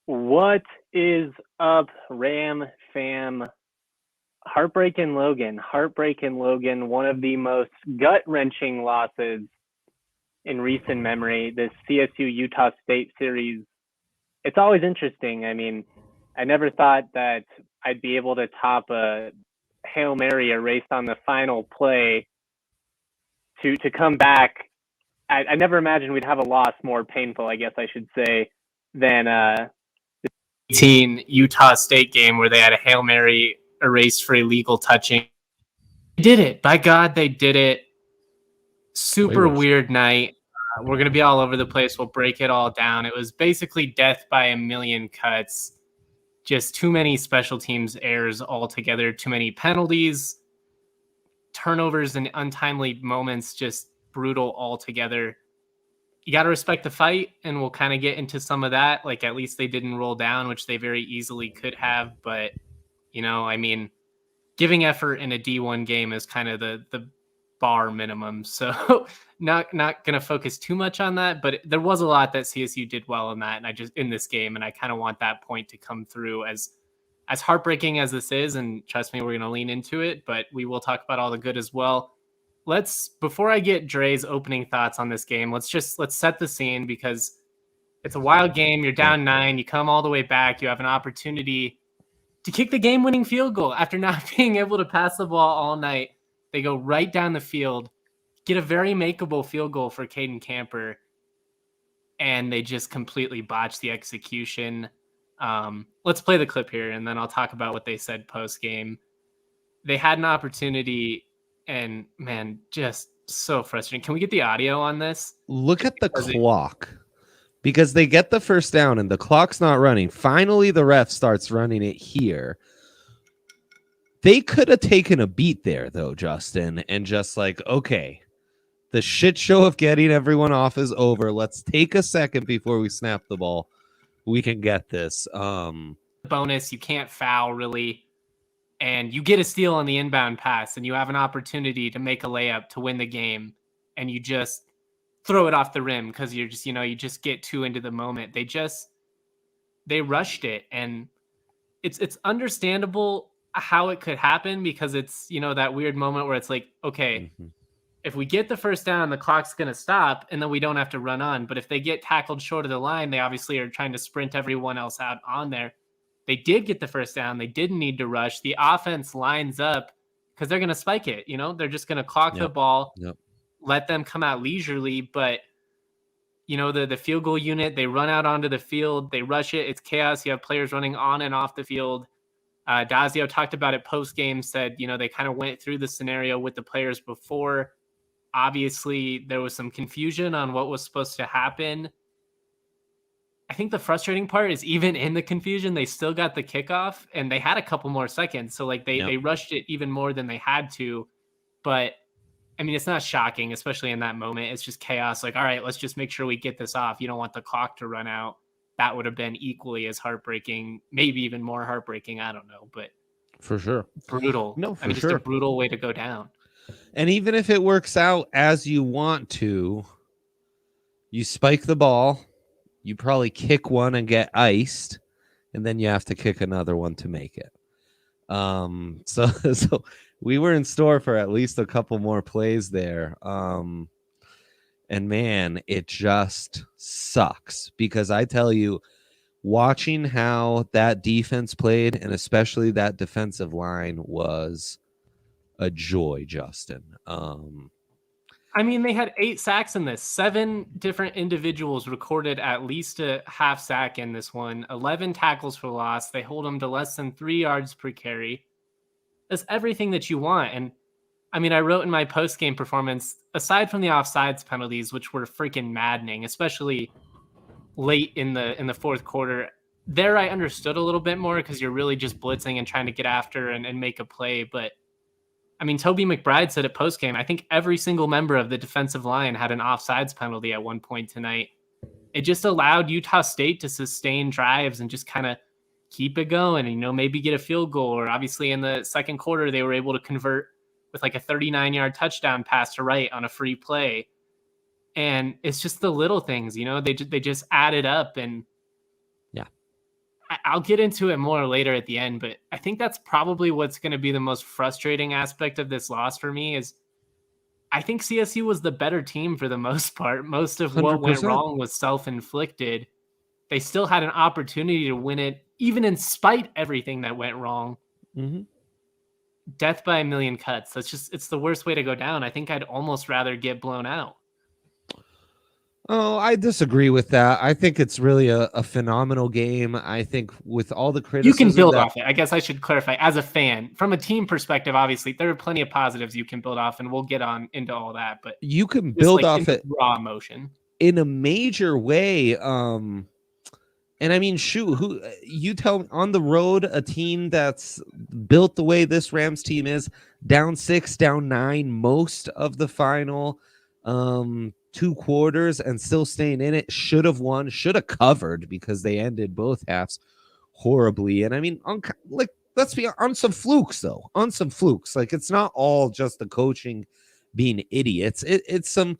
What is up, Ram fam? Heartbreaking Logan, one of the most gut-wrenching losses in recent memory. This CSU Utah State series, it's always interesting. I mean, I never thought that I'd be able to top a Hail Mary erased on the final play to come back. I never imagined we'd have a loss more painful, I guess I should say, than the 18 Utah State game where they had a Hail Mary erased for illegal touching. They did it. By God, they did it. Super weird night. We're going to be all over the place. We'll break it all down. It was basically death by a million cuts. Just too many special teams errors altogether. Too many penalties, turnovers, and untimely moments. Just brutal altogether. You got to respect the fight, and we'll kind of get into some of that. Like, at least they didn't roll down, which they very easily could have. But, you know, I mean, giving effort in a D1 game is kind of the bar minimum. So not going to focus too much on that, but there was a lot that CSU did well in that. And in this game, and I kind of want that point to come through as heartbreaking as this is. And trust me, we're going to lean into it, but we will talk about all the good as well. Before I get Dre's opening thoughts on this game, let's set the scene, because it's a wild game. You're down 9, you come all the way back. You have an opportunity to kick the game-winning field goal after not being able to pass the ball all night. They go right down the field, get a very makeable field goal for Caden Camper, and they just completely botch the execution. Let's play the clip here, and then I'll talk about what they said post-game. They had an opportunity, and, man, just so frustrating. Can we get the audio on this? Look at the clock. Because they get the first down, and the clock's not running. Finally, the ref starts running it here. They could have taken a beat there, though, Justin, and just like, okay, the shit show of getting everyone off is over. Let's take a second before we snap the ball. We can get this. Bonus, you can't foul, really. And you get a steal on the inbound pass, and you have an opportunity to make a layup to win the game, and you just throw it off the rim because you're just, you just get too into the moment. They rushed it, and it's understandable how it could happen, because it's, that weird moment where it's like, okay, if we get the first down, the clock's going to stop, and then we don't have to run on. But if they get tackled short of the line, they obviously are trying to sprint everyone else out on there. They did get the first down. They didn't need to rush. The offense lines up because they're going to spike it. They're just going to clock the ball, let them come out leisurely. But, the field goal unit, they run out onto the field. They rush it. It's chaos. You have players running on and off the field. Dazio talked about it post-game, said, they kind of went through the scenario with the players before. Obviously, there was some confusion on what was supposed to happen. I think the frustrating part is, even in the confusion, they still got the kickoff, and they had a couple more seconds. So they rushed it even more than they had to. But I mean, it's not shocking, especially in that moment. It's just chaos. Like, all right, let's just make sure we get this off. You don't want the clock to run out. That would have been equally as heartbreaking, maybe even more heartbreaking. I don't know, but for sure, brutal. No, for just a brutal way to go down. And even if it works out as you want to, you spike the ball. You probably kick one and get iced, and then you have to kick another one to make it. So we were in store for at least a couple more plays there. And man, it just sucks, because I tell you, watching how that defense played, and especially that defensive line, was a joy, Justin. I mean, they had 8 sacks in this. 7 different individuals recorded at least a half sack in this one. 11 tackles for loss. They hold them to less than 3 yards per carry. That's everything that you want. And I mean, I wrote in my post-game performance, aside from the offsides penalties, which were freaking maddening, especially late in the fourth quarter, there I understood a little bit more, because you're really just blitzing and trying to get after and make a play. But I mean, Toby McBride said at postgame, I think every single member of the defensive line had an offsides penalty at one point tonight. It just allowed Utah State to sustain drives and just kind of keep it going and, maybe get a field goal. Or obviously in the second quarter, they were able to convert with like a 39-yard touchdown pass to right on a free play. And it's just the little things, they just added up. And I'll get into it more later at the end, but I think that's probably what's going to be the most frustrating aspect of this loss for me is I think CSU was the better team for the most part. Most of what went 100%. wrong was self-inflicted. They still had an opportunity to win it, even in spite everything that went wrong. Mm-hmm. Death by a million cuts. It's the worst way to go down. I think I'd almost rather get blown out. Oh, I disagree with that. I think it's really a phenomenal game. I think with all the You criticism, can build off it. I guess I should clarify. As a fan, from a team perspective, obviously there are plenty of positives you can build off, and we'll get on into all that. But you can build off it raw emotion in a major way. And I mean, shoot, who you tell on the road, a team that's built the way this Rams team is, down 6, down 9, most of the final 2 quarters and still staying in it, should have won, should have covered because they ended both halves horribly. And I mean, let's be on some flukes though, on some flukes. Like it's not all just the coaching being idiots. It's some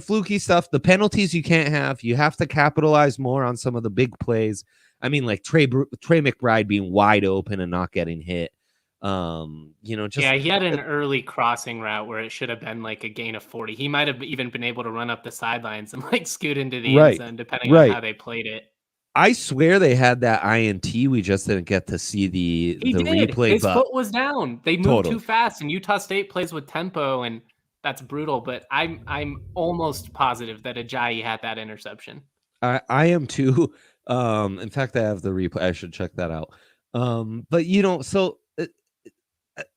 fluky stuff. The penalties you can't have. You have to capitalize more on some of the big plays. I mean, like Trey McBride being wide open and not getting hit. He had an early crossing route where it should have been like a gain of 40. He might have even been able to run up the sidelines and like scoot into the end zone, depending on how they played it. I swear they had that INT. We just didn't get to see the replay. His foot was down. They moved too fast, and Utah State plays with tempo, and that's brutal. But I'm almost positive that Ajayi had that interception. I am too. In fact, I have the replay. I should check that out. But so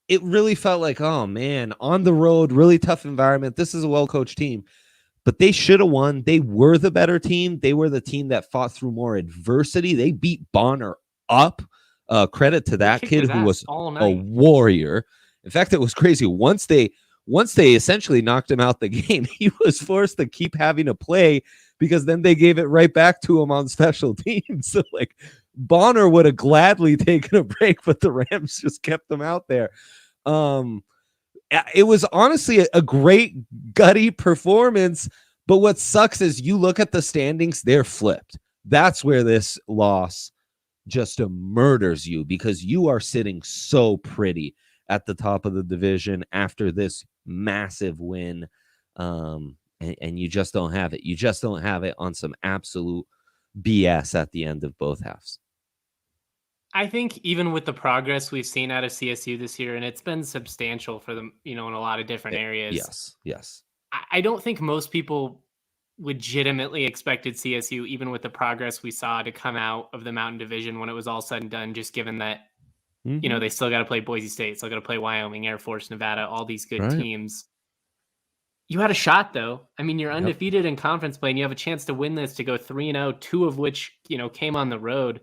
it really felt like, oh man, on the road, really tough environment. This is a well-coached team. But they should have won. They were the better team. They were the team that fought through more adversity. They beat Bonner up. Credit to that kid who was a warrior. In fact, it was crazy. Once they essentially knocked him out the game, he was forced to keep having to play because then they gave it right back to him on special teams. So like Bonner would have gladly taken a break, but the Rams just kept them out there. It was honestly a great gutty performance, but what sucks is you look at the standings, they're flipped. That's where this loss just murders you because you are sitting so pretty at the top of the division after this massive win, and you just don't have it. You just don't have it on some absolute BS at the end of both halves. I think even with the progress we've seen out of CSU this year, and it's been substantial for them, in a lot of different areas. Yes. I don't think most people legitimately expected CSU, even with the progress we saw, to come out of the Mountain Division when it was all said and done, just given that, they still got to play Boise State, still got to play Wyoming, Air Force, Nevada, all these good teams. You had a shot, though. I mean, you're undefeated in conference play, and you have a chance to win this, to go 3-0, 2 of which, came on the road.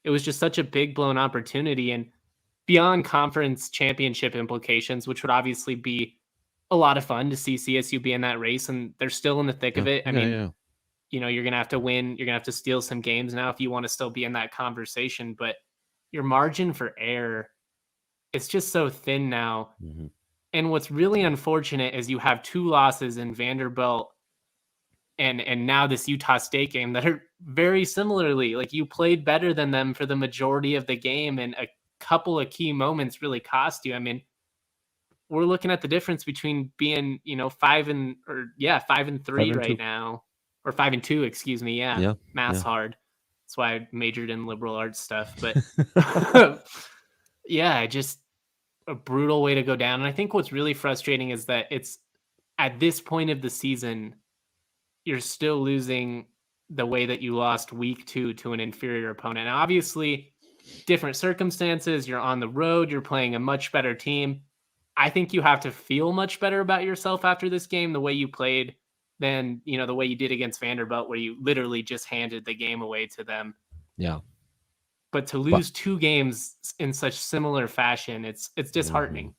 It was just such a big blown opportunity, and beyond conference championship implications, which would obviously be a lot of fun to see CSU be in that race, and they're still in the thick of it. I mean, you're going to have to win. You're going to have to steal some games now if you want to still be in that conversation, but your margin for error, it's just so thin now. Mm-hmm. And what's really unfortunate is you have 2 losses in Vanderbilt and now this Utah State game that are very similarly, like you played better than them for the majority of the game, and a couple of key moments really cost you. I mean, we're looking at the difference between being, 5-3 right now, or 5-2, excuse me. Yeah. Math's hard. That's why I majored in liberal arts stuff, but just a brutal way to go down. And I think what's really frustrating is that it's at this point of the season, you're still losing the way that you lost week 2 to an inferior opponent. Now, obviously, different circumstances. You're on the road. You're playing a much better team. I think you have to feel much better about yourself after this game, the way you played, than, the way you did against Vanderbilt, where you literally just handed the game away to them. Yeah. But to lose 2 games in such similar fashion, it's disheartening.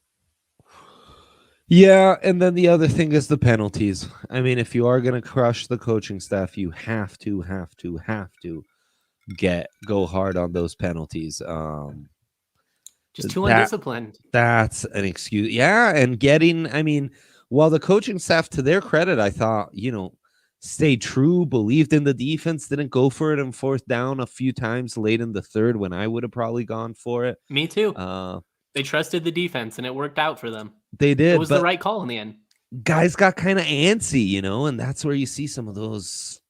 Yeah, and then the other thing is the penalties. I mean, if you are going to crush the coaching staff, you have to go hard on those penalties. Just too undisciplined. That's an excuse. Yeah, and while the coaching staff, to their credit, I thought, stayed true, believed in the defense, didn't go for it on fourth down a few times late in the third when I would have probably gone for it. Me too. Uh, They trusted the defense, and it worked out for them. They did. It was the right call in the end. Guys got kind of antsy, you know, and that's where you see some of those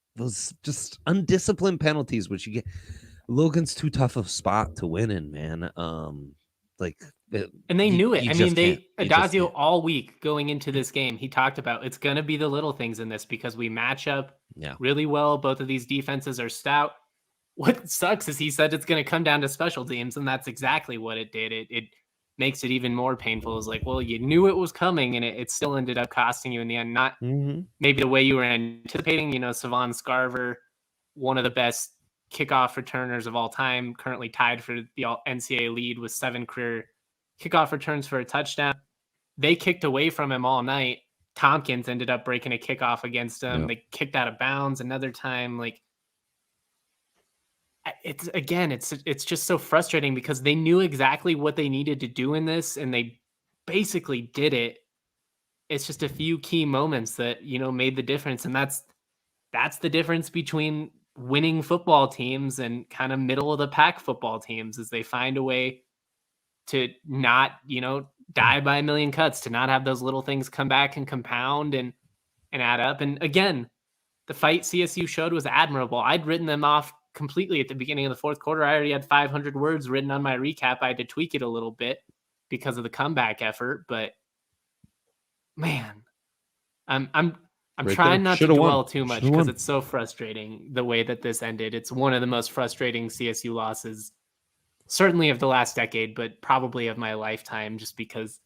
just undisciplined penalties, which you get. Logan's too tough of spot to win in, man. And they knew it. I mean, Adazio all week going into this game, he talked about it's going to be the little things in this because we match up really well. Both of these defenses are stout. What sucks is he said it's going to come down to special teams, and that's exactly what it did. It makes it even more painful. It's like, well, you knew it was coming, and it still ended up costing you in the end. Not maybe the way you were anticipating. You know, Savon Scarver, one of the best kickoff returners of all time, currently tied for the NCAA lead with 7 career kickoff returns for a touchdown. They kicked away from him all night. Tompkins ended up breaking a kickoff against him. Yep. They kicked out of bounds another time. Like, it's just so frustrating because they knew exactly what they needed to do in this, and they basically did it. It's just a few key moments that, you know, made the difference. And that's the difference between winning football teams and kind of middle of the pack football teams, is they find a way to not, you know, die by a million cuts, to not have those little things come back and compound and add up. And again, the fight CSU showed was admirable. I'd written them off completely at the beginning of the fourth quarter. I already had 500 words written on my recap. I had to tweak it a little bit because of the comeback effort, but man, I'm trying not to dwell too much because it's so frustrating the way that this ended. It's one of the most frustrating CSU losses, certainly of the last decade, but probably of my lifetime, just because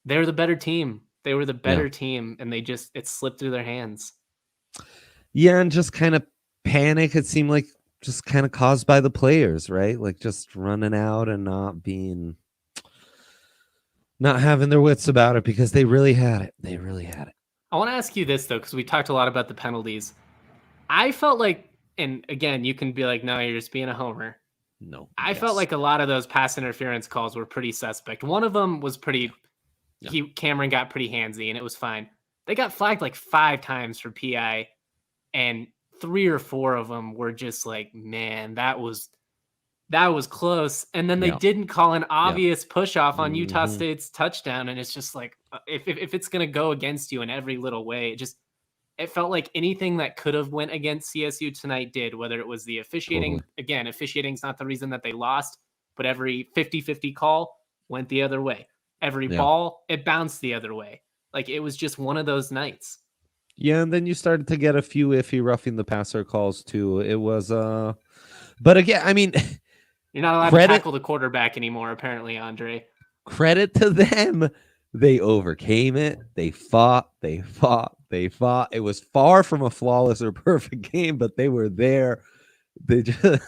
they're the better team. They were the better team, and it slipped through their hands. Yeah, and just kind of panic, it seemed like, just kind of caused by the players, right? Like just running out and not having their wits about it, because they really had it. They really had it. I want to ask you this, though, because we talked a lot about the penalties. I felt like, and again, you can be like, no, you're just being a homer. No. I felt like a lot of those pass interference calls were pretty suspect. One of them was pretty, Cameron got pretty handsy, and it was fine. They got flagged like 5 times for PI, and 3 or 4 of them were just like, man, that was close. And then they didn't call an obvious push off on Utah State's touchdown. And it's just like, if it's going to go against you in every little way, it felt like anything that could have went against CSU tonight did, whether it was the officiating. Totally. Again, officiating's not the reason that they lost, but every 50-50 call went the other way. Every ball, it bounced the other way. Like, it was just one of those nights. Yeah, and then you started to get a few iffy roughing the passer calls too. It was but again, I mean, you're not allowed to tackle the quarterback anymore, apparently, Andre. Credit to them. They overcame it. They fought. It was far from a flawless or perfect game, but they were there. They just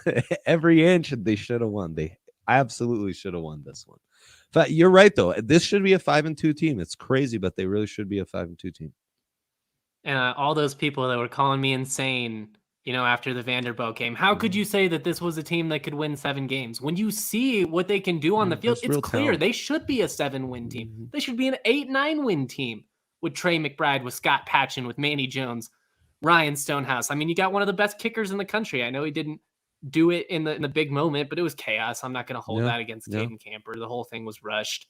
every inch, they should have won. They absolutely should have won this one. But you're right, though. This should be a 5-2 team. It's crazy, but they really should be a 5-2 team. All those people that were calling me insane, you know, after the Vanderbilt game, how could you say that this was a team that could win 7 games? When you see what they can do on the field, it's clear talent. They should be a 7-win team. They should be an 8-9 win team with Trey McBride, with Scott Patchen, with Manny Jones, Ryan Stonehouse. I mean, you got one of the best kickers in the country. I know he didn't do it in the big moment, but it was chaos. I'm not going to hold that against Caden Camper. The whole thing was rushed.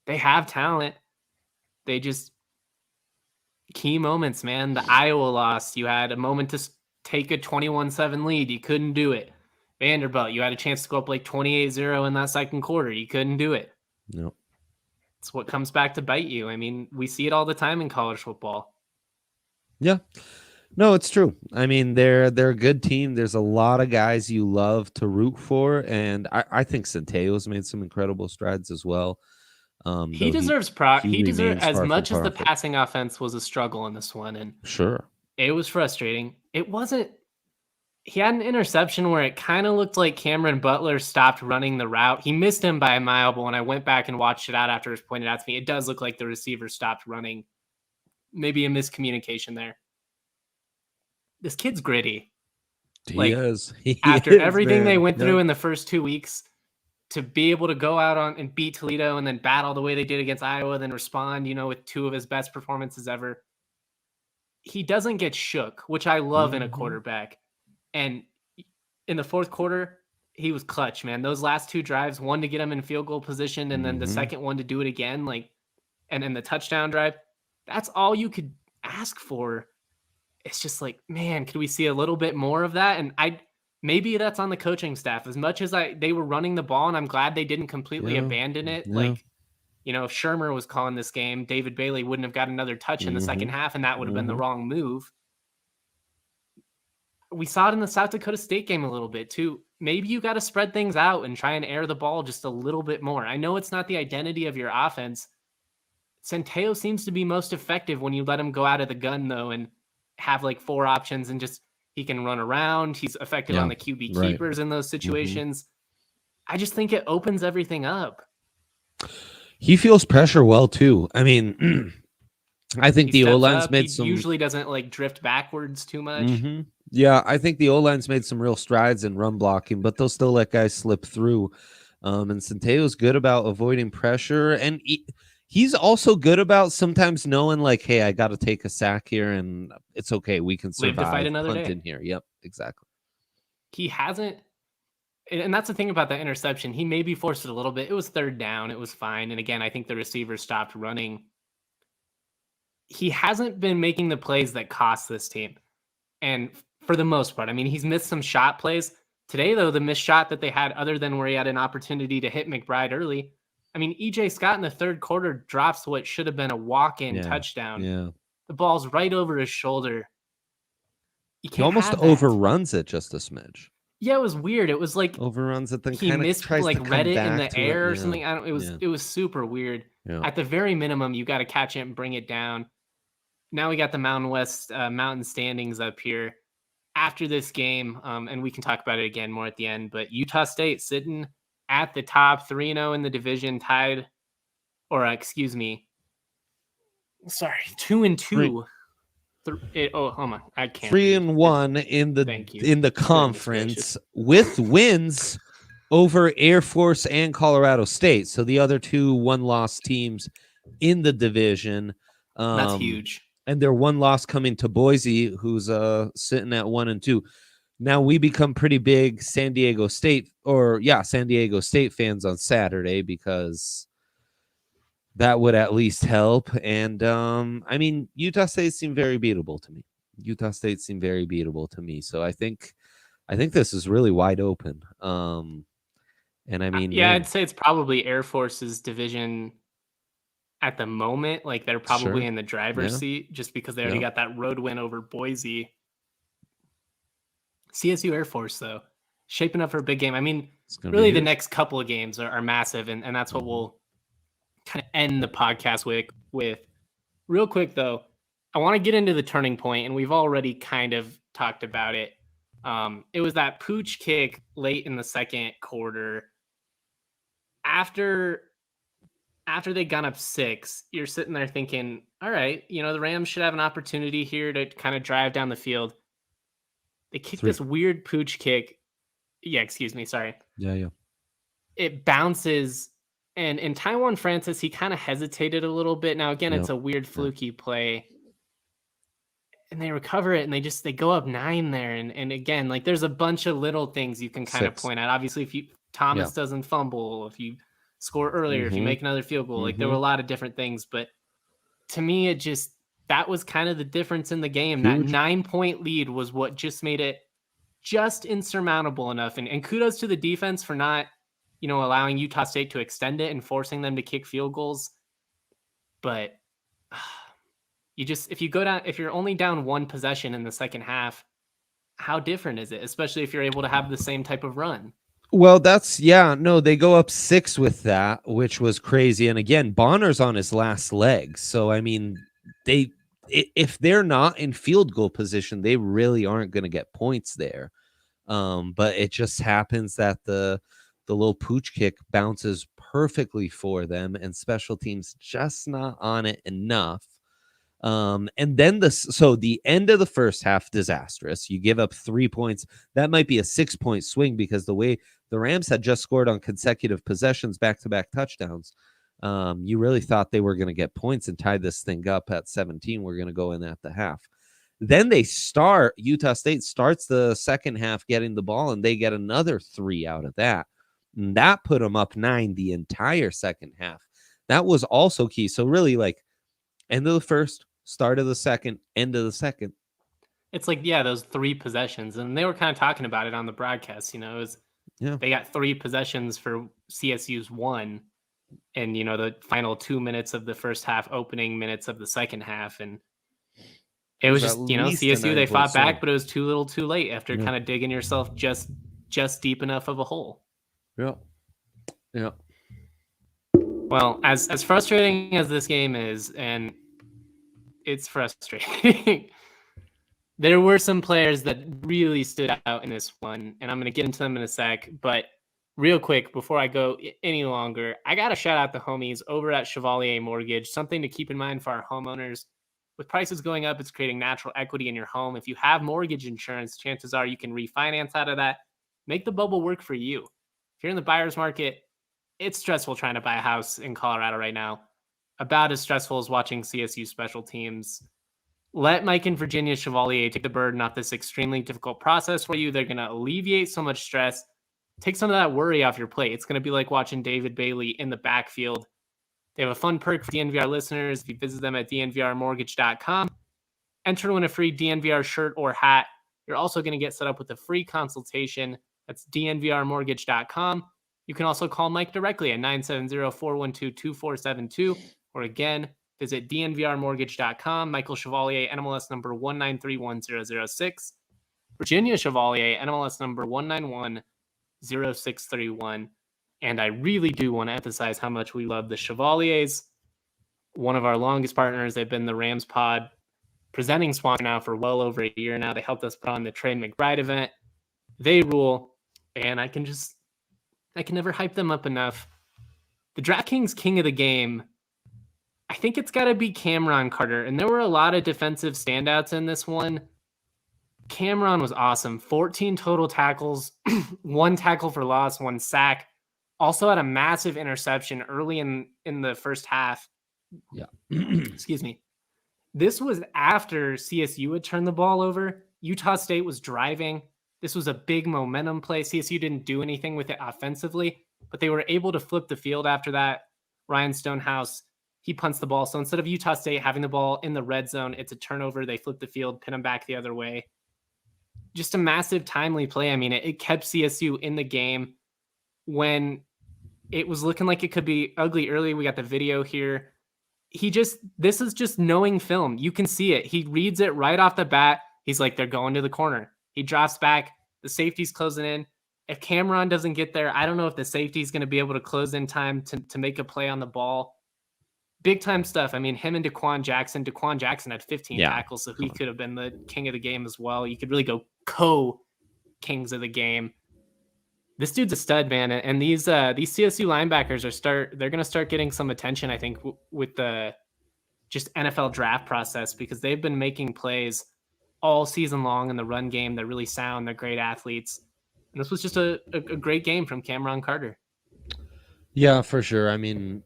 They have talent. They just key moments, man. The Iowa loss, you had a moment to take a 21-7 lead. You couldn't do it. Vanderbilt, you had a chance to go up like 28-0 in that second quarter. You couldn't do it. No. It's what comes back to bite you. I mean, we see it all the time in college football. Yeah. No, it's true. I mean, they're a good team. There's a lot of guys you love to root for, and I think Centeo's made some incredible strides as well. He deserves props. He deserves, as much as the passing offense was a struggle in this one, and sure, it was frustrating. It wasn't. He had an interception where it kind of looked like Cameron Butler stopped running the route. He missed him by a mile, but when I went back and watched it out after it was pointed out to me, it does look like the receiver stopped running. Maybe a miscommunication there. This kid's gritty. He is. After everything they went through in the first 2 weeks, to be able to go out on and beat Toledo and then battle the way they did against Iowa, then respond, you know, with 2 of his best performances ever. he doesn't get shook, which I love in a quarterback. And in the fourth quarter, he was clutch, man. Those last 2 drives, one to get him in field goal position, and then the second one to do it again, and then the touchdown drive. That's all you could ask for. It's just like, man, could we see a little bit more of that? And maybe that's on the coaching staff. As much as they were running the ball, and I'm glad they didn't completely abandon it. Yeah. If Shermer was calling this game, David Bailey wouldn't have got another touch in the second half, and that would have been the wrong move. We saw it in the South Dakota State game a little bit too. Maybe you got to spread things out and try and air the ball just a little bit more. I know it's not the identity of your offense. Centeio seems to be most effective when you let him go out of the gun, though, and have 4 options, and just he can run around. He's effective on the QB keepers in those situations. I just think it opens everything up. He feels pressure well too. I mean, I think the O-line's made some. Usually doesn't drift backwards too much. Yeah, I think the O-line's made some real strides in run blocking, but they'll still let guys slip through. And Centeio's good about avoiding pressure, and he's also good about sometimes knowing hey, I got to take a sack here, and it's okay. We can survive. Live to fight another day. In here. Yep, exactly. He hasn't. And that's the thing about that interception. He maybe forced it a little bit. It was 3rd down. It was fine. And again, I think the receiver stopped running. He hasn't been making the plays that cost this team. And for the most part, I mean, he's missed some shot plays. Today, though, the missed shot that they had, other than where he had an opportunity to hit McBride early, I mean, E.J. Scott in the 3rd quarter drops what should have been a walk-in touchdown. Yeah. The ball's right over his shoulder. He almost overruns it just a smidge. Yeah, it was weird. It was overruns it, then he missed read it in the air or something. It was super weird. Yeah. At the very minimum, you got to catch it and bring it down. Now we got the Mountain West mountain standings up here after this game, and we can talk about it again more at the end. But Utah State sitting at the top, 3-0 in the division, tied, or excuse me, sorry, 2-2. Hold on, I can't. 3-1 in the conference with wins over Air Force and Colorado State. So the other 2 1-loss teams in the division. That's huge. And their 1 loss coming to Boise, who's sitting at 1-2. Now we become pretty big San Diego State fans on Saturday, because that would at least help. And I mean, Utah State seemed very beatable to me. So I think this is really wide open. And I mean, I'd say it's probably Air Force's division at the moment. They're probably in the driver's seat just because they already got that road win over Boise. CSU Air Force, though, shaping up for a big game. I mean, really the next couple of games are massive, and that's what we'll kind of end the podcast with. Real quick, though, I want to get into the turning point, and we've already kind of talked about it. It was that pooch kick late in the second quarter. After they'd gone up 6, you're sitting there thinking, all right, the Rams should have an opportunity here to kind of drive down the field. They kicked this weird pooch kick. Yeah, excuse me. Sorry. Yeah. It bounces. And in Taiwan Francis, he kind of hesitated a little bit. Now, again, it's a weird fluky play. And they recover it, and they go up 9 there. And again, there's a bunch of little things you can kind of point out. Obviously, if Thomas doesn't fumble, if you score earlier, if you make another field goal, there were a lot of different things. But to me, that was kind of the difference in the game. Huge. That 9-point lead was what just made it just insurmountable enough. And kudos to the defense for not, allowing Utah State to extend it and forcing them to kick field goals. But if you're only down 1 possession in the second half, how different is it? Especially if you're able to have the same type of run. Well, they go up 6 with that, which was crazy. And again, Bonner's on his last legs. So, I mean, if they're not in field goal position, they really aren't going to get points there. But it just happens that the little pooch kick bounces perfectly for them, and special teams just not on it enough. And then the end of the first half, disastrous. You give up 3 points. That might be a 6-point swing, because the way the Rams had just scored on consecutive possessions, back-to-back touchdowns, you really thought they were going to get points and tie this thing up at 17. We're going to go in at the half. Then Utah State starts the second half getting the ball, and they get another 3 out of that. And that put them up 9 the entire second half. That was also key. So really, like, end of the first, start of the second, end of the second. It's like, yeah, those 3 possessions. And they were kind of talking about it on the broadcast, you know, they got 3 possessions for CSU's 1. And, you know, the final 2 minutes of the first half, opening minutes of the second half. And it was just, you know, CSU, they fought back, but it was too little too late after kind of digging yourself just deep enough of a hole. Yeah. Yeah. Well, as frustrating as this game is, and it's frustrating, there were some players that really stood out in this one, and I'm going to get into them in a sec. But real quick, before I go any longer, I got to shout out the homies over at Chevalier Mortgage. Something to keep in mind for our homeowners. With prices going up, it's creating natural equity in your home. If you have mortgage insurance, chances are you can refinance out of that. Make the bubble work for you. If you're in the buyer's market, it's stressful trying to buy a house in Colorado right now. About as stressful as watching CSU special teams. Let Mike and Virginia Chevalier take the burden off this extremely difficult process for you. They're going to alleviate so much stress. Take some of that worry off your plate. It's going to be like watching David Bailey in the backfield. They have a fun perk for DNVR listeners. If you visit them at DNVRmortgage.com, enter to win a free DNVR shirt or hat. You're also going to get set up with a free consultation. That's DNVRmortgage.com. You can also call Mike directly at 970-412-2472. Or again, visit DNVRmortgage.com. Michael Chevalier, NMLS number 1931006. Virginia Chevalier, NMLS number 1910631. And I really do want to emphasize how much we love the Chevaliers. One of our longest partners. They've been the Rams Pod presenting sponsor now for well over a year now. They helped us put on the Trey McBride event. They rule. And I can never hype them up enough. The DraftKings king of the game, I think it's got to be Cameron Carter. And there were a lot of defensive standouts in this one. Cameron was awesome. 14 total tackles, 1 tackle for loss, 1 sack. Also had a massive interception early in the first half. Yeah. Excuse me. This was after CSU had turned the ball over. Utah State was driving. This was a big momentum play. CSU didn't do anything with it offensively, but they were able to flip the field after that. Ryan Stonehouse, he punts the ball. So instead of Utah State having the ball in the red zone, it's a turnover. They flip the field, pin them back the other way. Just a massive timely play. I mean, it kept CSU in the game when it was looking like it could be ugly early. We got the video here. This is just knowing film. You can see it. He reads it right off the bat. He's like, they're going to the corner. He drops back. The safety's closing in. If Cameron doesn't get there, I don't know if the safety's going to be able to close in time to make a play on the ball. Big time stuff. I mean, him and DeQuan Jackson had 15 tackles, so he could have been the king of the game as well. You could really go co-kings of the game. This dude's a stud, man. And these CSU linebackers they're going to start getting some attention, I think, with the just NFL draft process, because they've been making plays all season long in the run game. They're really sound. They're great athletes. And this was just a great game from Cameron Carter. Yeah, for sure. I mean,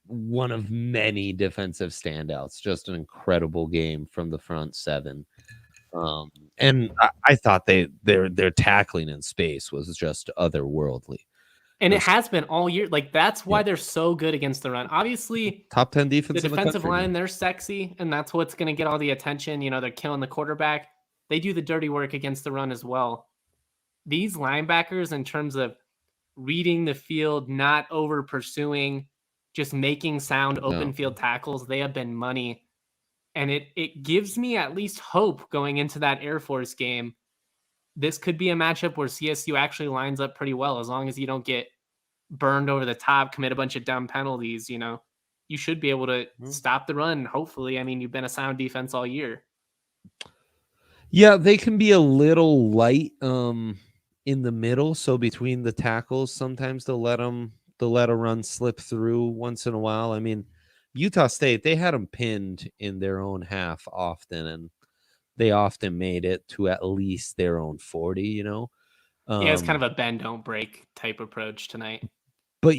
one of many defensive standouts. Just an incredible game from the front seven. And I thought their tackling in space was just otherworldly. And it has been all year. Like, that's why they're so good against the run. Obviously, top 10 defense. The defensive line, they're sexy, and that's what's going to get all the attention. You know, they're killing the quarterback. They do the dirty work against the run as well. These linebackers, in terms of reading the field, not over pursuing, just making sound open field tackles, they have been money. And it gives me at least hope going into that Air Force game. This could be a matchup where CSU actually lines up pretty well, as long as you don't get burned over the top, commit a bunch of dumb penalties. You know, you should be able to stop the run. Hopefully. I mean, you've been a sound defense all year. Yeah, they can be a little light in the middle. So between the tackles, sometimes they'll let a run slip through once in a while. I mean, Utah State, they had them pinned in their own half often, and they often made it to at least their own 40, you know? It's kind of a bend, don't break type approach tonight. But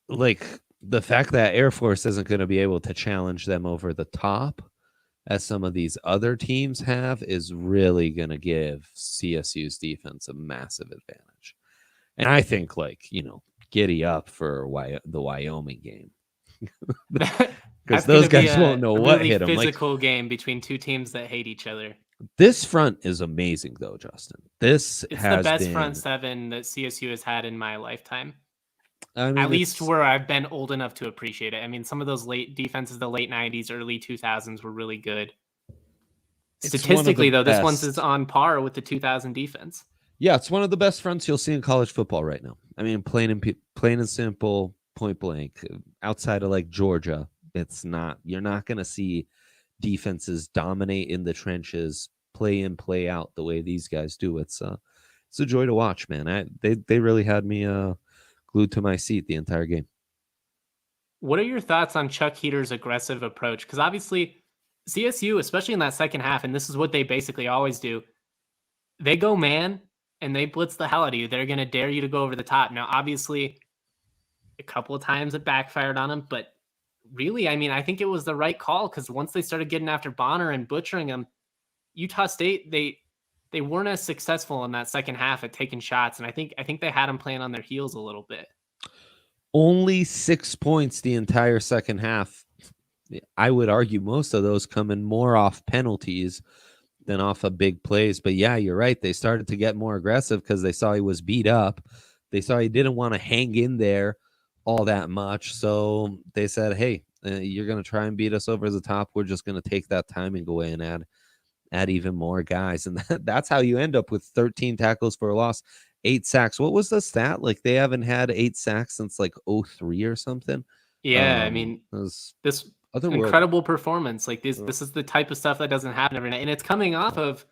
like the fact that Air Force isn't going to be able to challenge them over the top as some of these other teams have is really going to give CSU's defense a massive advantage. And I think, giddy up for the Wyoming game. Because those guys won't know what hit them. Physical game between two teams that hate each other. This front is amazing, though, Justin. It's the best front seven that CSU has had in my lifetime. I mean, at least where I've been old enough to appreciate it. I mean, some of those late defenses, the late 90s, early 2000s were really good. Statistically, though, this one's is on par with the 2000 defense. Yeah, it's one of the best fronts you'll see in college football right now. I mean, plain and simple, point blank. Outside of Georgia, you're not going to see defenses dominate in the trenches, play in, play out the way these guys do. It's a joy to watch, man. They really had me glued to my seat the entire game. What are your thoughts on Chuck Heater's aggressive approach? Because obviously CSU, especially in that second half, and this is what they basically always do, they go man and they blitz the hell out of you. They're going to dare you to go over the top. Now, obviously, a couple of times it backfired on them, but really, I mean, I think it was the right call because once they started getting after Bonner and butchering him, Utah State, they weren't as successful in that second half at taking shots, and I think they had them playing on their heels a little bit. Only 6 points the entire second half. I would argue most of those coming more off penalties than off of big plays. But yeah, you're right. They started to get more aggressive because they saw he was beat up. They saw he didn't want to hang in there all that much. So they said, hey, you're going to try and beat us over the top. We're just going to take that timing away and add even more guys. And that's how you end up with 13 tackles for a loss, 8 sacks. What was the stat? They haven't had 8 sacks since 2003 or something. Yeah, I mean, this incredible performance. This is the type of stuff that doesn't happen every night. And it's coming off of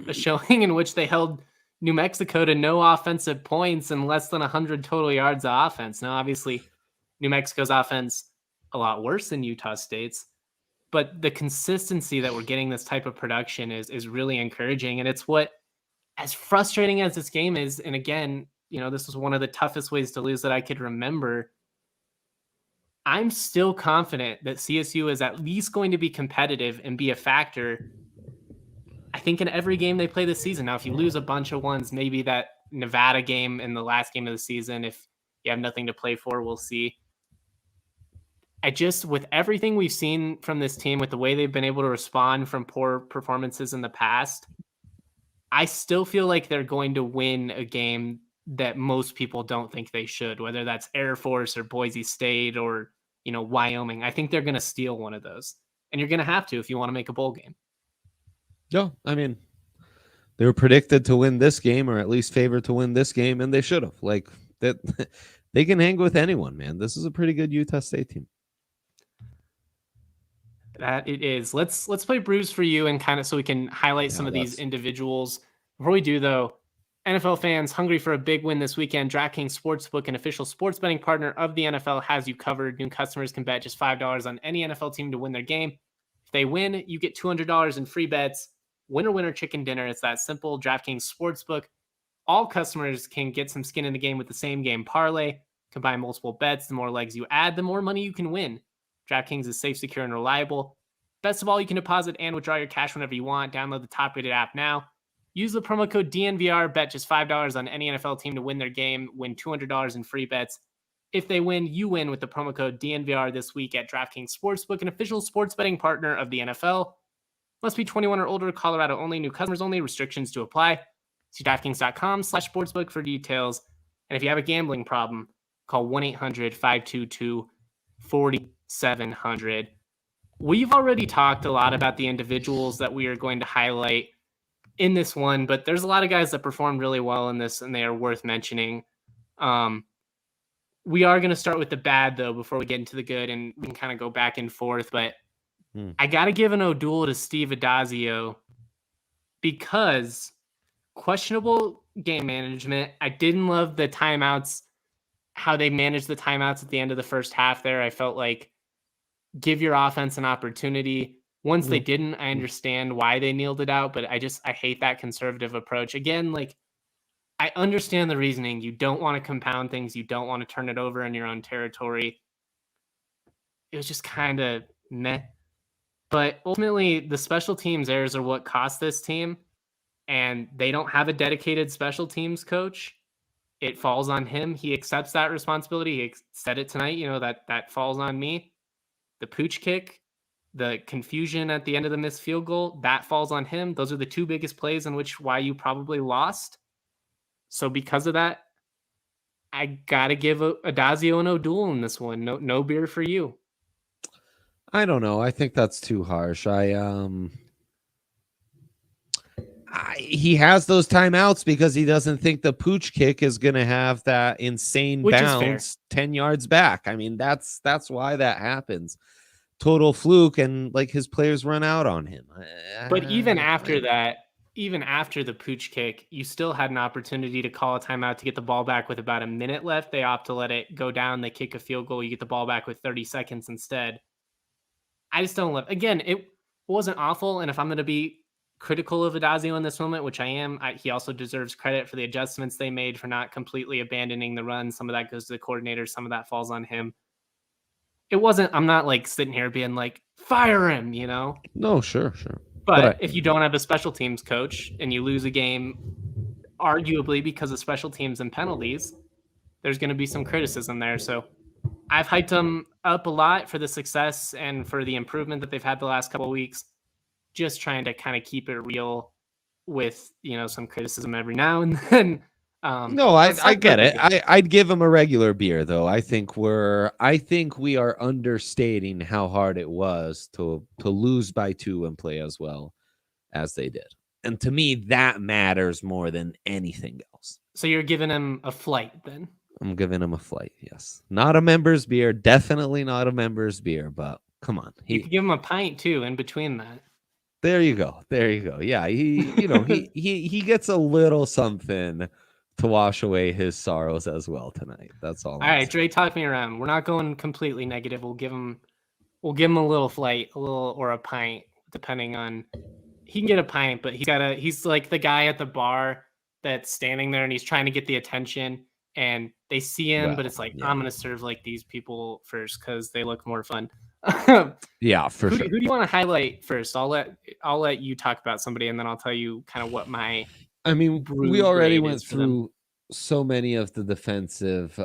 a showing in which they held New Mexico to no offensive points and less than 100 total yards of offense. Now, obviously, New Mexico's offense a lot worse than Utah State's, but the consistency that we're getting this type of production is really encouraging. And it's what, as frustrating as this game is, and again, this was one of the toughest ways to lose that I could remember, I'm still confident that CSU is at least going to be competitive and be a factor, I think, in every game they play this season. Now, if you lose a bunch of ones, maybe that Nevada game in the last game of the season, if you have nothing to play for, we'll see. With everything we've seen from this team, with the way they've been able to respond from poor performances in the past, I still feel like they're going to win a game that most people don't think they should, whether that's Air Force or Boise State or, Wyoming. I think they're going to steal one of those, and you're going to have to if you want to make a bowl game. Yeah, I mean, they were predicted to win this game, or at least favored to win this game, and they should have. That, they can hang with anyone, man. This is a pretty good Utah State team. That it is. Let's play Brews for you, and kind of so we can highlight some of these individuals. Before we do, though, NFL fans hungry for a big win this weekend, DraftKings Sportsbook, an official sports betting partner of the NFL, has you covered. New customers can bet just $5 on any NFL team to win their game. If they win, you get $200 in free bets. Winner, winner, chicken dinner. It's that simple. DraftKings Sportsbook. All customers can get some skin in the game with the same game parlay. Combine multiple bets. The more legs you add, the more money you can win. DraftKings is safe, secure, and reliable. Best of all, you can deposit and withdraw your cash whenever you want. Download the top-rated app now. Use the promo code DNVR. Bet just $5 on any NFL team to win their game. Win $200 in free bets. If they win, you win with the promo code DNVR this week at DraftKings Sportsbook, an official sports betting partner of the NFL. Must be 21 or older. Colorado only. New customers only. Restrictions to apply. See DraftKings.com/sportsbook for details. And if you have a gambling problem, call 1-800-522-4700. We've already talked a lot about the individuals that we are going to highlight in this one, but there's a lot of guys that performed really well in this, and they are worth mentioning. We are going to start with the bad, though, before we get into the good, and we can kind of go back and forth. But I got to give an O'Doul to Steve Adazio because questionable game management. I didn't love the timeouts, how they managed the timeouts at the end of the first half there. I felt like give your offense an opportunity. Once they didn't, I understand why they kneeled it out, but I hate that conservative approach. Again, I understand the reasoning. You don't want to compound things. You don't want to turn it over in your own territory. It was just kind of meh. But ultimately, the special teams errors are what cost this team, and they don't have a dedicated special teams coach. It falls on him. He accepts that responsibility. He said it tonight, that falls on me. The pooch kick, the confusion at the end of the missed field goal, that falls on him. Those are the two biggest plays in which why you probably lost. So because of that, I gotta give Adazio and O'Doul in this one. No beer for you. I don't know. I think that's too harsh. He has those timeouts because he doesn't think the pooch kick is going to have that insane bounce 10 yards back. I mean, that's why that happens. Total fluke, and like his players run out on him. But even after that, even after the pooch kick, you still had an opportunity to call a timeout to get the ball back with about a minute left. They opt to let it go down. They kick a field goal. You get the ball back with 30 seconds instead. I just don't love. Again, it wasn't awful, and if I'm going to be critical of Adazio in this moment, which I am, he also deserves credit for the adjustments they made for not completely abandoning the run. Some of that goes to the coordinator. Some of that falls on him. It wasn't. I'm not like sitting here being like, fire him, No, sure. But if you don't have a special teams coach and you lose a game, arguably because of special teams and penalties, there's going to be some criticism there. So I've hyped them up a lot for the success and for the improvement that they've had the last couple of weeks. Just trying to kind of keep it real with, some criticism every now and then. No, I get it. I'd give him a regular beer, though. I think we are understating how hard it was to lose by 2 and play as well as they did. And to me, that matters more than anything else. So you're giving him a flight then? I'm giving him a flight, yes. Not a member's beer. Definitely not a member's beer, but come on. You could give him a pint, too, in between that. There you go. Yeah, he gets a little something to wash away his sorrows as well tonight. That's all. All right, Dre, talk me around. We're not going completely negative. We'll give him a little flight, or a pint, depending on. He can get a pint, but he's like the guy at the bar that's standing there and he's trying to get the attention, and they see him, but it's like, I'm gonna serve like these people first because they look more fun. Yeah, for sure. Who do you want to highlight first? I'll let you talk about somebody, and then I'll tell you kind of what my. I mean, we already went through so many of the defensive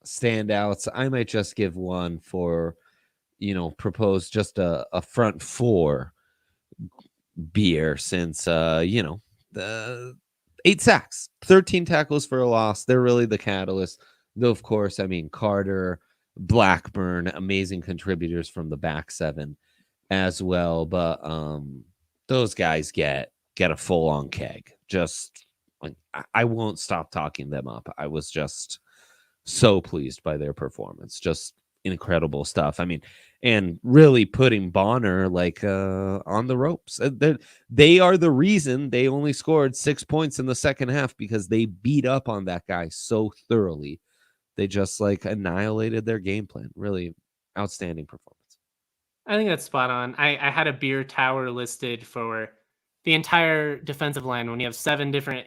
standouts. I might just give one for, propose just a front 4 beer since the 8 sacks, 13 tackles for a loss. They're really the catalyst. Though, of course, I mean, Carter, Blackburn, amazing contributors from the back 7 as well. But those guys get a full-on keg. Just like, I won't stop talking them up. I was just so pleased by their performance. Just incredible stuff. I mean, and really putting Bonner like on the ropes. They are the reason they only scored 6 points in the second half, because they beat up on that guy so thoroughly. They just like annihilated their game plan. Really outstanding performance. I think that's spot on. I had a beer tower listed for the entire defensive line when you have 7 different.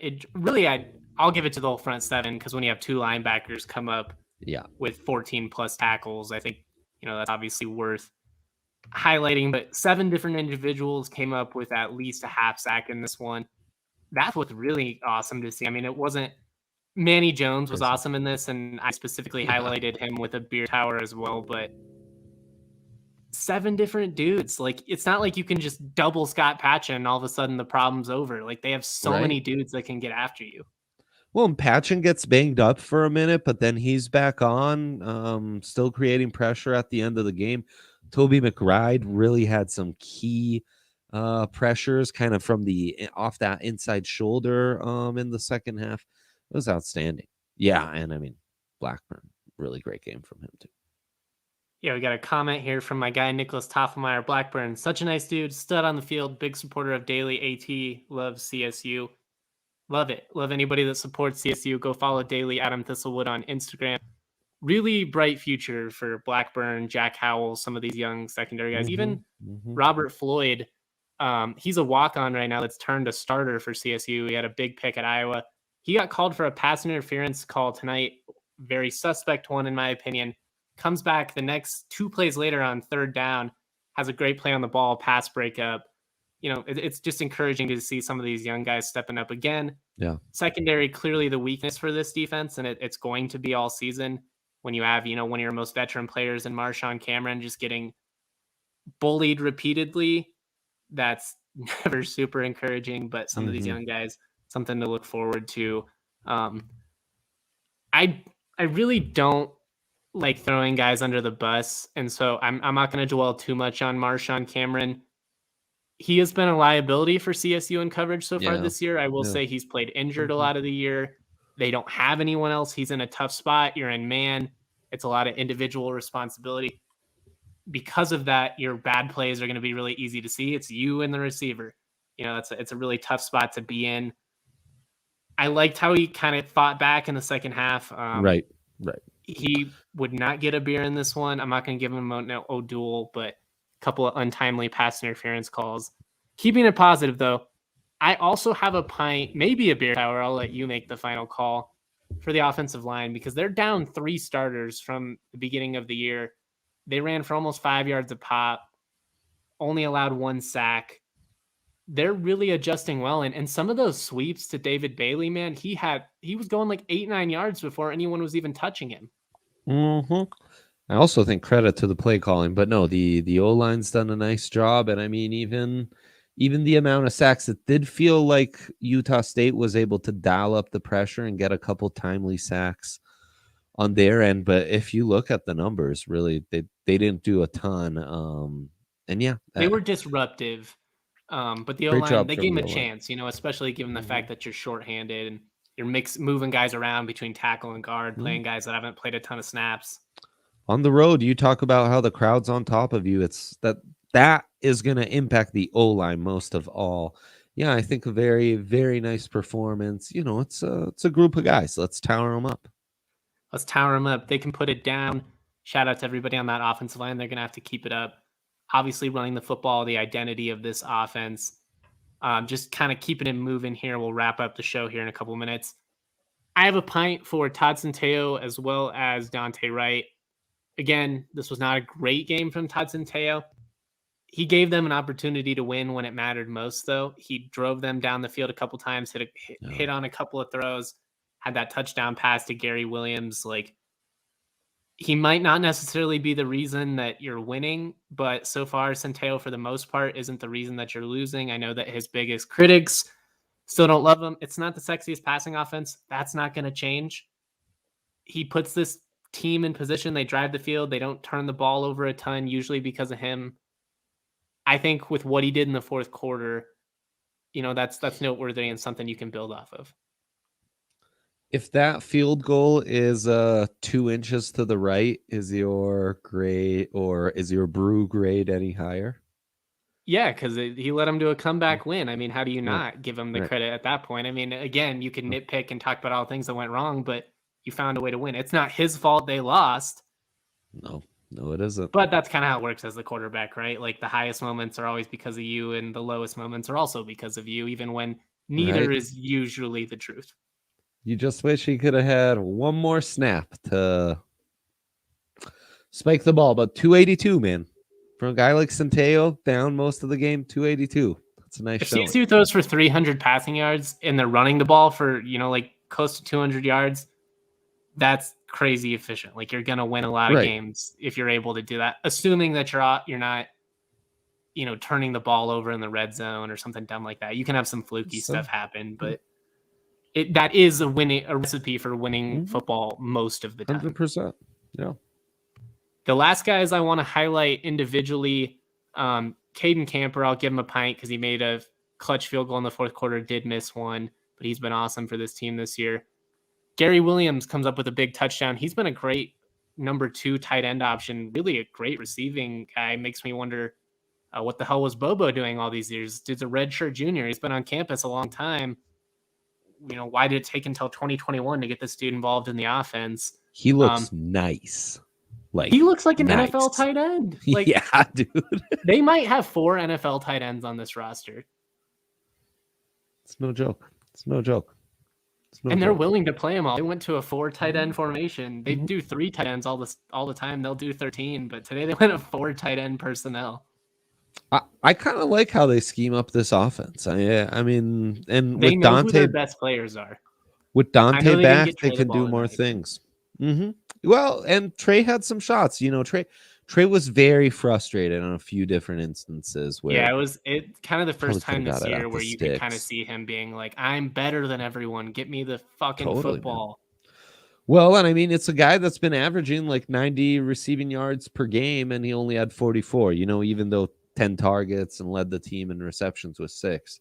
I'll give it to the whole front 7, because when you have 2 linebackers come up with 14 plus tackles, I think that's obviously worth highlighting. But 7 different individuals came up with at least a half sack in this one. That's what's really awesome to see. I mean, it wasn't. Manny Jones was awesome in this, and I specifically highlighted him with a beer tower as well. But 7 different dudes. Like, it's not like you can just double Scott Patchen and all of a sudden the problem's over. Like, they have so many dudes that can get after you. Well, and Patchen gets banged up for a minute, but then he's back on, still creating pressure at the end of the game. Toby McBride really had some key pressures kind of from off that inside shoulder in the second half. It was outstanding. Yeah, and I mean, Blackburn, really great game from him too. Yeah, we got a comment here from my guy, Nicholas Toffenmeyer. Blackburn, such a nice dude, stud on the field, big supporter of Daily AT, loves CSU. Love it. Love anybody that supports CSU. Go follow Daily Adam Thistlewood on Instagram. Really bright future for Blackburn, Jack Howell, some of these young secondary guys. Even Robert Floyd, he's a walk-on right now that's turned a starter for CSU. He had a big pick at Iowa. He got called for a pass interference call tonight. Very suspect one, in my opinion. Comes back the next 2 plays later on 3rd down, has a great play on the ball, pass breakup. It's just encouraging to see some of these young guys stepping up again. Yeah. Secondary, clearly the weakness for this defense, and it's going to be all season when you have, one of your most veteran players in Marshawn Cameron just getting bullied repeatedly. That's never super encouraging, but some of these young guys, something to look forward to. I really don't like throwing guys under the bus, and so I'm not going to dwell too much on Marshawn Cameron. He has been a liability for CSU in coverage so far this year. I will say he's played injured a lot of the year. They don't have anyone else. He's in a tough spot. You're in man. It's a lot of individual responsibility. Because of that, your bad plays are going to be really easy to see. It's you and the receiver. It's a really tough spot to be in. I liked how he kind of fought back in the second half. Right. He would not get a beer in this one. I'm not going to give him an O'Doul, but a couple of untimely pass interference calls. Keeping it positive, though, I also have a pint, maybe a beer tower. I'll let you make the final call for the offensive line because they're down 3 starters from the beginning of the year. They ran for almost 5 yards a pop, only allowed 1 sack. They're really adjusting well. And some of those sweeps to David Bailey, man, he was going like 8-9 yards before anyone was even touching him. I also think credit to the play calling, but no, the O-line's done a nice job. And I mean, even the amount of sacks, it did feel like Utah State was able to dial up the pressure and get a couple timely sacks on their end. But if you look at the numbers, really, they didn't do a ton. And yeah, they were disruptive. But the O-line, they gave him a chance, especially given the fact that you're shorthanded and you're moving guys around between tackle and guard, playing guys that haven't played a ton of snaps. On the road, you talk about how the crowd's on top of you. It's that is going to impact the O-line most of all. Yeah, I think a very, very nice performance. It's a group of guys. Let's tower them up. They can put it down. Shout out to everybody on that offensive line. They're going to have to keep it up. Obviously, running the football, the identity of this offense. Just kind of keeping it moving here. We'll wrap up the show here in a couple minutes. I have a pint for Todd Centeio as well as Dante Wright. Again, this was not a great game from Todd Centeio. He gave them an opportunity to win when it mattered most, though. He drove them down the field a couple times, hit on a couple of throws, had that touchdown pass to Gary Williams. He might not necessarily be the reason that you're winning, but so far, Centeio, for the most part, isn't the reason that you're losing. I know that his biggest critics still don't love him. It's not the sexiest passing offense. That's not going to change. He puts this team in position. They drive the field. They don't turn the ball over a ton, usually because of him. I think with what he did in the fourth quarter, that's noteworthy and something you can build off of. If that field goal is 2 inches to the right, is your grade or is your brew grade any higher? Yeah, because he let him do a comeback win. I mean, how do you not give him the credit at that point? I mean, again, you can nitpick and talk about all the things that went wrong, but you found a way to win. It's not his fault they lost. No, it isn't. But that's kind of how it works as the quarterback, right? Like the highest moments are always because of you, and the lowest moments are also because of you, even when neither is usually the truth. You just wish he could have had one more snap to spike the ball. But 282, man. From a guy like Centeio, down most of the game, 282. That's a nice shot. If CSU throws for 300 passing yards and they're running the ball for, close to 200 yards, that's crazy efficient. You're going to win a lot of games if you're able to do that, assuming that you're not, turning the ball over in the red zone or something dumb like that. You can have some fluky stuff happen, but that is a recipe for winning football most of the time. 100%. Yeah. The last guys I want to highlight individually, Caden Camper, I'll give him a pint because he made a clutch field goal in the fourth quarter, did miss one, but he's been awesome for this team this year. Gary Williams comes up with a big touchdown. He's been a great number 2 tight end option, really a great receiving guy. Makes me wonder what the hell was Bobo doing all these years? Dude's a redshirt junior. He's been on campus a long time. Why did it take until 2021 to get this dude involved in the offense? He looks nice. He looks like an NFL tight end. Yeah, dude. They might have 4 NFL tight ends on this roster. It's no joke. They're willing to play them all. They went to a 4 tight end formation. They do 3 tight ends all the time. They'll do 13, but today they went a 4 tight end personnel. I kind of like how they scheme up this offense. I mean, and They with know who their Dante best players are. with I know Dante they didn't back, get they Trey the can do ball more tonight. things. Well, and Trey had some shots. Trey was very frustrated on a few different instances where It kind of the probably first could have time this got it year out where the you could kind of sticks. see him being like, I'm better than everyone. Get me the fucking Totally, football. Well, and I mean, it's a guy that's been averaging like 90 receiving yards per game, and he only had 44. Even though 10 targets and led the team in receptions with 6.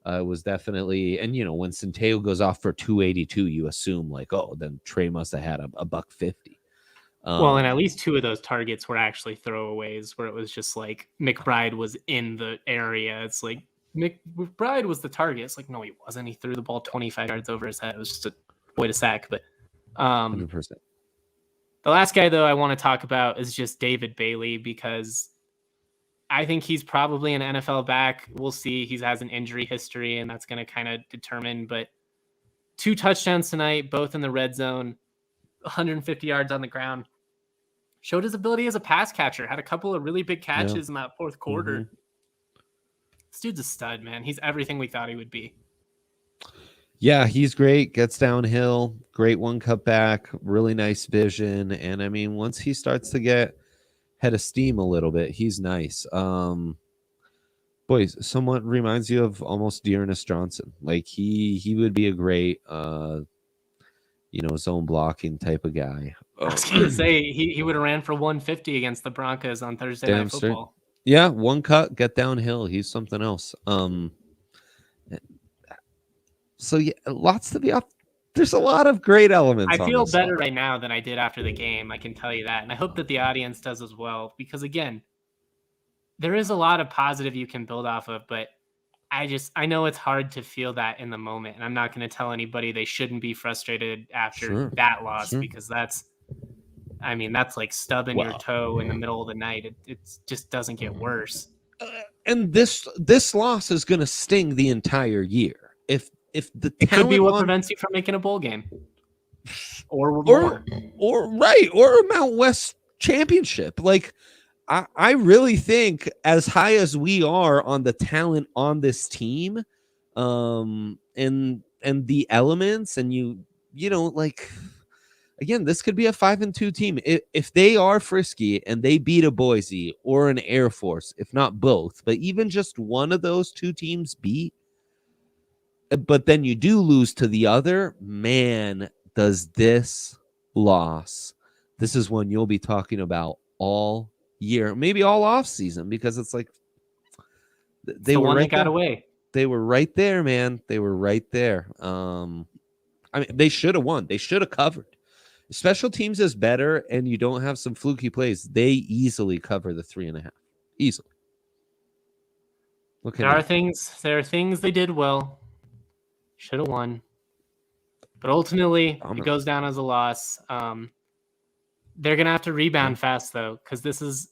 It was definitely, and when Centeo goes off for 282, you assume like, oh, then Trey must have had a buck 50. Well, and at least 2 of those targets were actually throwaways where it was just like McBride was in the area. It's like McBride was the target. It's like, no, he wasn't. He threw the ball 25 yards over his head. It was just a way to sack. But 100%. The last guy, though, I want to talk about is just David Bailey, because I think he's probably an NFL back. We'll see. He has an injury history, and that's going to kind of determine. But 2 touchdowns tonight, both in the red zone, 150 yards on the ground. Showed his ability as a pass catcher. Had a couple of really big catches in that fourth quarter. This dude's a stud, man. He's everything we thought he would be. Yeah, he's great. Gets downhill. Great one cut back. Really nice vision. And I mean, once he starts to get head of steam a little bit, he's nice. Boys, somewhat reminds you of almost Dearness Johnson. Like he would be a great zone blocking type of guy. I was gonna say he would have ran for 150 against the Broncos on Thursday Night Football. Yeah, one cut, get downhill. He's something else. So yeah, lots to be up. There's a lot of great elements. I feel better right now than I did after the game. I can tell you that, and I hope that the audience does as well. Because again, there is a lot of positive you can build off of, but I know it's hard to feel that in the moment, and I'm not going to tell anybody they shouldn't be frustrated after that loss, because that's like stubbing your toe in the middle of the night. It just doesn't get worse. And this loss is going to sting the entire year. If the it could be what prevents you from making a bowl game, or a Mount West championship. Like I really think, as high as we are on the talent on this team, and the elements, and like, again, this could be a 5-2 team if they are frisky and they beat a Boise or an Air Force, if not both, but even just one of those 2 teams beat. But then you do lose to the other. Man, does this loss. This is one you'll be talking about all year, maybe all off season, because it's like they were right got away. They were right there, man. They were right there. I mean, they should have won. They should have covered. Special teams is better, and you don't have some fluky plays. They easily cover the 3.5. Easily. There are things they did well. Should have won. But ultimately, it goes down as a loss. They're going to have to rebound fast, though, because this is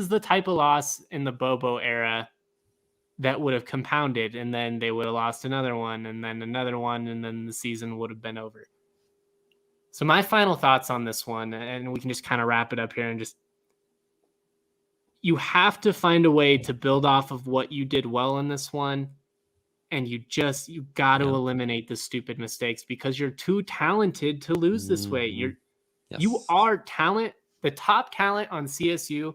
the type of loss in the Bobo era that would have compounded, and then they would have lost another one, and then another one, and then the season would have been over. So my final thoughts on this one, and we can just kind of wrap it up here, and just, you have to find a way to build off of what you did well in this one, and you got to eliminate the stupid mistakes, because you're too talented to lose this way. You are talent. The top talent on CSU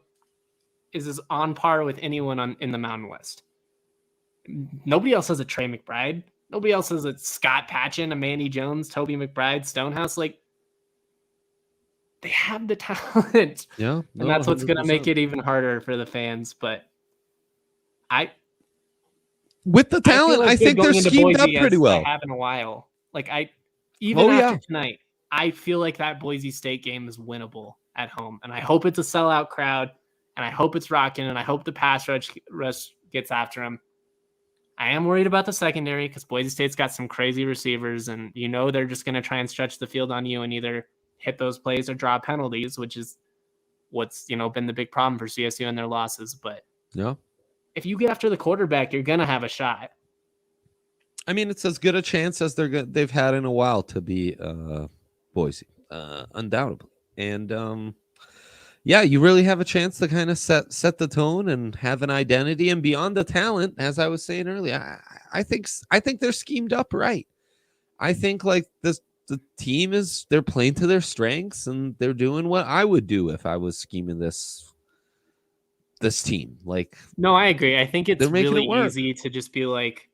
is as on par with anyone in the Mountain West. Nobody else has a Trey McBride. Nobody else has a Scott Patchen, a Manny Jones, Toby McBride, Stonehouse. Like, they have the talent. Yeah. And that's what's going to make it even harder for the fans. But with the talent, I think they're schemed up pretty well. I have in a while. Like, after tonight, I feel like that Boise State game is winnable at home. And I hope it's a sellout crowd. And I hope it's rocking. And I hope the pass rush gets after them. I am worried about the secondary, because Boise State's got some crazy receivers. And they're just going to try and stretch the field on you and either hit those plays or draw penalties, which is what's been the big problem for CSU and their losses. But if you get after the quarterback, you're gonna have a shot. I mean, it's as good a chance as they've had in a while to be Boise, undoubtedly. And yeah, you really have a chance to kind of set the tone and have an identity. And beyond the talent, as I was saying earlier, I think they're schemed up right. I think like the team they're playing to their strengths and they're doing what I would do if I was scheming this team. Like, no, I agree. I think it's they're making really it work. easy to just be like,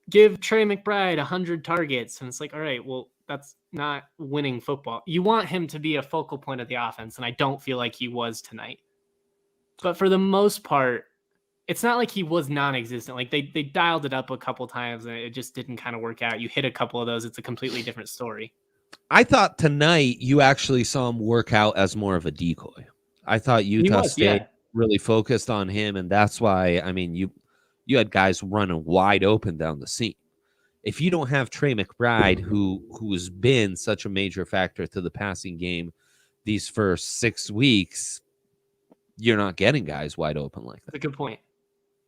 give Trey McBride 100 targets. And it's like, all right, well, that's not winning football. You want him to be a focal point of the offense, and I don't feel like he was tonight. But for the most part, it's not like he was non-existent. Like they dialed it up a couple times and it just didn't kind of work out. You hit a couple of those, it's a completely different story. I thought tonight you actually saw him work out as more of a decoy. I thought Utah State really focused on him, and that's why, I mean, you had guys running wide open down the seam. If you don't have Trey McBride, who's been such a major factor to the passing game these first 6 weeks, you're not getting guys wide open like that. That's a good point.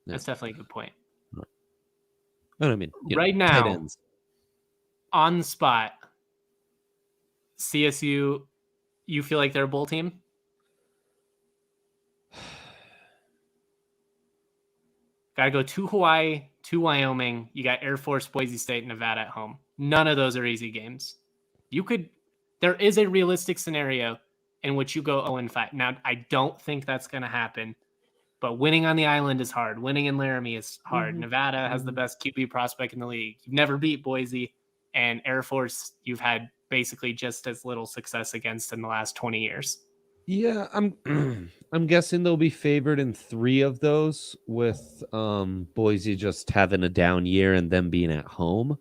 Yeah. That's definitely a good point. But I mean, right now, on the spot, CSU, you feel like they're a bowl team? Got to go to Hawaii, to Wyoming. You got Air Force, Boise State, Nevada at home. None of those are easy games. There is a realistic scenario in which you go 0-5. Now, I don't think that's going to happen, but winning on the island is hard. Winning in Laramie is hard. Nevada has the best QB prospect in the league. You've never beat Boise, and Air Force, you've had basically just as little success against in the last 20 years. Yeah, I'm guessing they'll be favored in 3 of those, with Boise just having a down year and them being at home.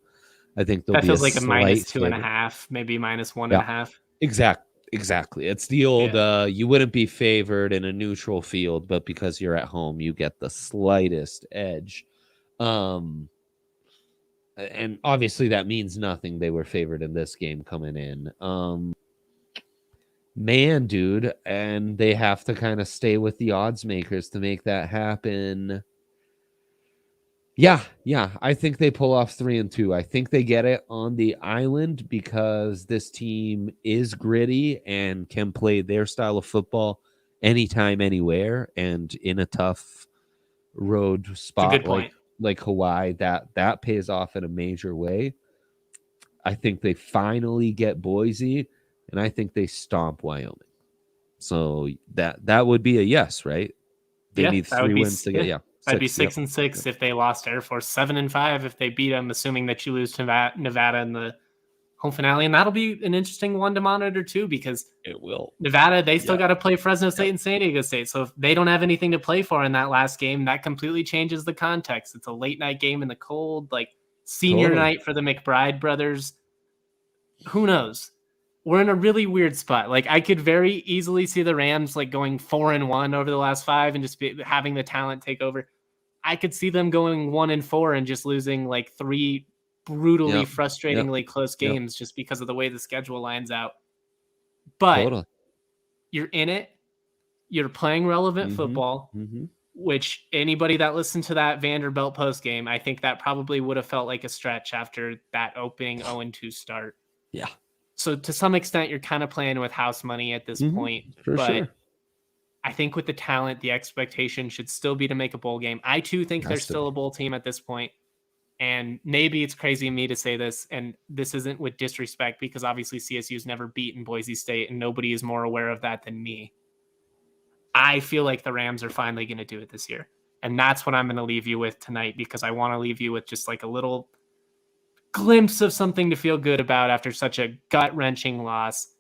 I think that feels like a -2.5, maybe -1.5. Exactly. It's the old you wouldn't be favored in a neutral field, but because you're at home, you get the slightest edge. And obviously that means nothing. They were favored in this game coming in. Man, dude, and they have to kind of stay with the odds makers to make that happen. Yeah, I think they pull off 3-2. I think they get it on the island because this team is gritty and can play their style of football anytime, anywhere, and in a tough road spot like Hawaii, that pays off in a major way. I think they finally get Boise, and I think they stomp Wyoming. So that would be a yes, right? They need 3 wins to get I'd be 6-6 if they lost Air Force, 7-5 if they beat them, assuming that you lose to Nevada in the home finale. And that'll be an interesting one to monitor too, because it will. Nevada, they still got to play Fresno State and San Diego State. So if they don't have anything to play for in that last game, that completely changes the context. It's a late night game in the cold, like senior night for the McBride brothers. Who knows? We're in a really weird spot. Like I could very easily see the Rams like going 4-1 over the last 5 and just having the talent take over. I could see them going 1-4 and just losing like 3 brutally, frustratingly close games just because of the way the schedule lines out. But you're in it. You're playing relevant football, which anybody that listened to that Vanderbilt post game, I think that probably would have felt like a stretch after that opening 0-2 start. Yeah. So to some extent, you're kind of playing with house money at this point. But I think with the talent, the expectation should still be to make a bowl game. I too think they're still a bowl team at this point. And maybe it's crazy of me to say this, and this isn't with disrespect, because obviously CSU's never beaten Boise State, and nobody is more aware of that than me. I feel like the Rams are finally going to do it this year. And that's what I'm going to leave you with tonight, because I want to leave you with just like a little glimpse of something to feel good about after such a gut-wrenching loss.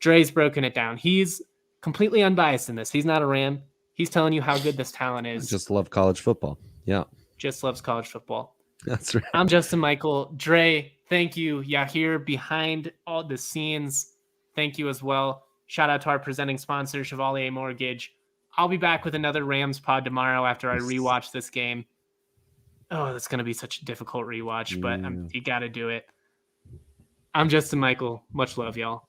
Dre's broken it down. He's completely unbiased in this. He's not a Ram. He's telling you how good this talent is. I just love college football. Yeah. Just loves college football. That's right. I'm Justin Michael. Dre, thank you. Yahir behind all the scenes. Thank you as well. Shout out to our presenting sponsor, Chevalier Mortgage. I'll be back with another Rams pod tomorrow after I rewatch this game. Oh, that's going to be such a difficult rewatch, but you got to do it. I'm Justin Michael. Much love, y'all.